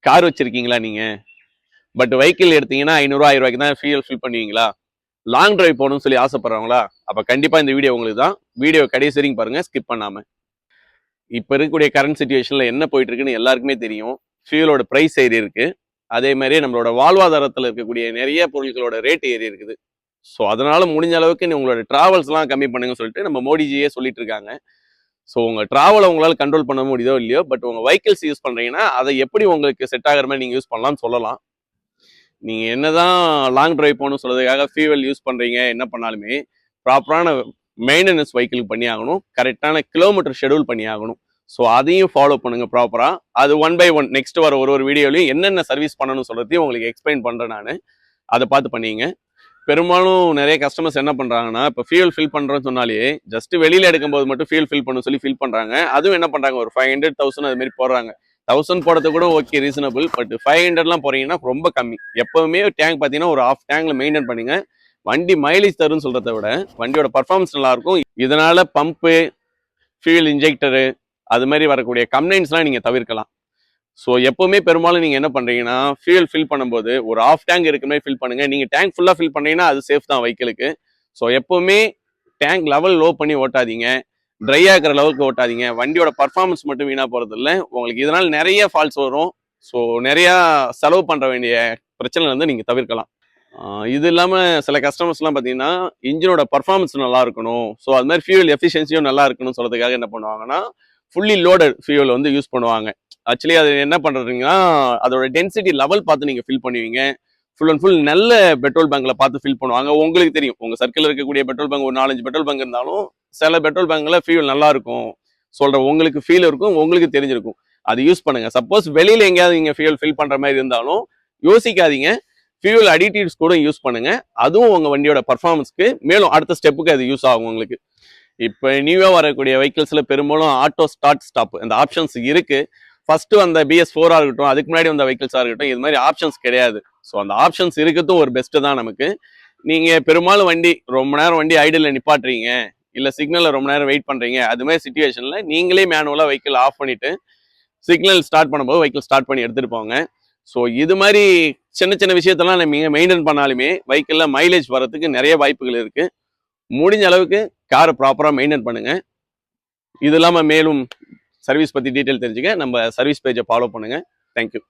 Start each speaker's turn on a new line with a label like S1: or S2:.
S1: Car வச்சிருக்கீங்களா நீங்க? But vehicle எடுத்தீங்கன்னா 500 1000 ரூபாய்க்கு தான் ஃபியூல் ஃபில் பண்ணுவீங்களா? லாங் டிரைவ் போகணும்னு சொல்லி ஆசைப்படுறவங்களா? அப்ப கண்டிப்பா இந்த வீடியோ உங்களுக்கு தான். வீடியோ கடைசி வரைக்கும் பாருங்க, ஸ்கிப் பண்ணாம. இப்ப இருக்கக்கூடிய கரண்ட் சிச்சுவேஷன்ல என்ன போயிட்டு இருக்குன்னு எல்லாருக்குமே தெரியும். ஃபியூலோட பிரைஸ் ஏறி இருக்கு. அதே மாதிரி நம்மளோட வாழ்வாதாரத்தில் இருக்கக்கூடிய நிறைய பொருட்களோட ரேட் ஏறி இருக்குது. ஸோ அதனால முடிஞ்ச அளவுக்கு உங்களோட டிராவல்ஸ்லாம் கம்மி பண்ணுங்கன்னு சொல்லிட்டு நம்ம மோடிஜியே சொல்லிட்டு இருக்காங்க. ஸோ உங்க டிராவலை உங்களால் கண்ட்ரோல் பண்ண முடியுதோ இல்லையோ, பட் உங்க வெஹிக்கிள்ஸ் யூஸ் பண்றீங்கன்னா அதை எப்படி உங்களுக்கு செட் ஆகிற மாதிரி நீங்க யூஸ் பண்ணலாம்னு சொல்லலாம். நீங்க என்னதான் லாங் டிரைவ் போகணும்னு சொல்றதுக்காக ஃபியூவல் யூஸ் பண்றீங்க, என்ன பண்ணாலுமே ப்ராப்பரான மெயின்டெனன்ஸ் வெஹிக்கிளுக்கு பண்ணி ஆகணும். கரெக்டான கிலோமீட்டர் ஷெடியூல் பண்ணி ஆகணும். ஸோ அதையும் ஃபாலோ பண்ணுங்க ப்ராப்பரா. அது ஒன் பை ஒன் நெக்ஸ்ட் வர ஒரு வீடியோலையும் என்னென்ன சர்வீஸ் பண்ணணும்னு சொல்றதையும் உங்களுக்கு எக்ஸ்பிளைன் பண்றேன் நான். அதை பார்த்து பண்ணீங்க. பெரும்பாலும் நிறைய கஸ்டமர்ஸ் என்ன பண்றாங்கன்னா, இப்போ ஃபியூல் ஃபில் பண்றேன்னு சொன்னாலே ஜஸ்ட் வெளியில எடுக்கும்போது மட்டும் ஃபியூல் ஃபில் பண்ண சொல்லி ஃபில் பண்றாங்க. அதுவும் என்ன பண்றாங்க, ஒரு 500 1000 அது மாதிரி போடுறாங்க. 1000 போடுறது கூட ஓகே, ரீசனபிள். பட் 500லாம் போறீங்கன்னா ரொம்ப கம்மி. எப்பவுமே டேங்க் பார்த்தீங்கன்னா ஒரு half டேங்க்ல மெயின்டைன் பண்ணுங்க. வண்டி மைலேஜ் தரும்னு சொல்றதை விட வண்டியோட பர்ஃபார்மன்ஸ் நல்லா இருக்கும். இதனால பம்பு, ஃபியூல் இன்ஜெக்டரு அது மாதிரி வரக்கூடிய கம்ப்ளைண்ட்ஸ்லாம் நீங்க தவிர்க்கலாம். ஸோ எப்பவுமே பெரும்பாலும் நீங்க என்ன பண்றீங்கன்னா, ஃபியூல் ஃபில் பண்ணும்போது ஒரு half டேங்க் இருக்கிற மாதிரி ஃபில் பண்ணுங்க. நீங்க டேங்க் ஃபுல்லா ஃபில் பண்ணீங்கன்னா அது சேஃப் தான் வெஹிக்கிளுக்கு. ஸோ எப்பவுமே டேங்க் லெவல் லோ பண்ணி ஓட்டாதீங்க. ட்ரை ஆகிற லெவலுக்கு ஓட்டாதீங்க. வண்டியோட பர்ஃபார்மன்ஸ் மட்டும் வீணா போறது இல்லை, உங்களுக்கு இதனால நிறைய ஃபால்ட்ஸ் வரும். ஸோ நிறைய செலவு பண்ற வேண்டிய பிரச்சனை வந்து நீங்க தவிர்க்கலாம். இது இல்லாம சில கஸ்டமர்ஸ்லாம் பார்த்தீங்கன்னா, இன்ஜினோட பர்ஃபார்மன்ஸ் நல்லா இருக்கணும், ஸோ அது மாதிரி ஃபியூல் எஃபிஷியன்சியும் நல்லா இருக்கணும்னு சொல்றதுக்காக என்ன பண்ணுவாங்கன்னா, ஃபுல்லி லோடட் ஃபியூல் வந்து யூஸ் பண்ணுவாங்க. ஆக்சுவலி அது என்ன பண்றீங்கன்னா, அதோட டென்சிட்டி லெவல் பார்த்து நீங்க ஃபில் பண்ணுவீங்க. ஃபுல் அண்ட் ஃபுல் நல்ல பெட்ரோல் பங்க்ல பார்த்து ஃபில் பண்ணுவாங்க. உங்களுக்கு தெரியும், உங்க சர்க்கிள் இருக்கக்கூடிய பெட்ரோல் பங்க் ஒரு 4-5 பெட்ரோல் பங்க் இருந்தாலும் சில பெட்ரோல் பங்க்ல ஃபியூல் நல்லா இருக்கும் சொல்ற உங்களுக்கு ஃபீல் இருக்கும், உங்களுக்கு தெரிஞ்சிருக்கும். அது யூஸ் பண்ணுங்க. சப்போஸ் வெளியில எங்கேயாவது நீங்க ஃபியூல் ஃபில் பண்ற மாதிரி இருந்தாலும் யோசிக்காதீங்க, ஃபியூல் அடிட்டிவ்ஸ் கூட யூஸ் பண்ணுங்க. அதுவும் உங்க வண்டியோட பர்ஃபார்மன்ஸ்க்கு மேலும் அடுத்த ஸ்டெப்புக்கு அது யூஸ் ஆகும் உங்களுக்கு. இப்போ நியூவா வரக்கூடிய வெஹிக்கிள்ஸ்ல பெரும்பாலும் ஆட்டோ ஸ்டார்ட் ஸ்டாப் இந்த ஆப்ஷன்ஸ் இருக்கு. ஃபர்ஸ்ட் வந்த BS4 இருக்கட்டும், அதுக்கு முன்னாடி வந்த வெஹிக்கிள்ஸா இருக்கட்டும், இது மாதிரி ஆப்ஷன்ஸ் கிடையாது. ஸோ அந்த ஆப்ஷன்ஸ் இருக்கிறதும் ஒரு பெஸ்ட் தான் நமக்கு. நீங்க பெரும்பாலும் வண்டி ரொம்ப நேரம் வண்டி ஐடில் நிப்பாட்டுறீங்க, இல்ல சிக்னல்ல ரொம்ப நேரம் வெயிட் பண்றீங்க, அது மாதிரி சிச்சுவேஷன்ல நீங்களே மேனுவலா வெஹிக்கிள் ஆஃப் பண்ணிட்டு சிக்னல் ஸ்டார்ட் பண்ணும்போது வெஹிக்கிள் ஸ்டார்ட் பண்ணி எடுத்துட்டு போங்க. ஸோ இது மாதிரி சின்ன சின்ன விஷயத்தெல்லாம் நீங்கள் மெயின்டைன் பண்ணாலுமே வெஹிக்கிள்ல மைலேஜ் வரதுக்கு நிறைய வாய்ப்புகள் இருக்கு. முடிஞ்ச அளவுக்கு காரை ப்ராப்பராக மெயின்டைன் பண்ணுங்க. இது இல்லாமல் மேலும் சர்வீஸ் பற்றி டீட்டெயில் தெரிஞ்சுக்க நம்ம சர்வீஸ் பேஜை ஃபாலோ பண்ணுங்க. தேங்க்யூ.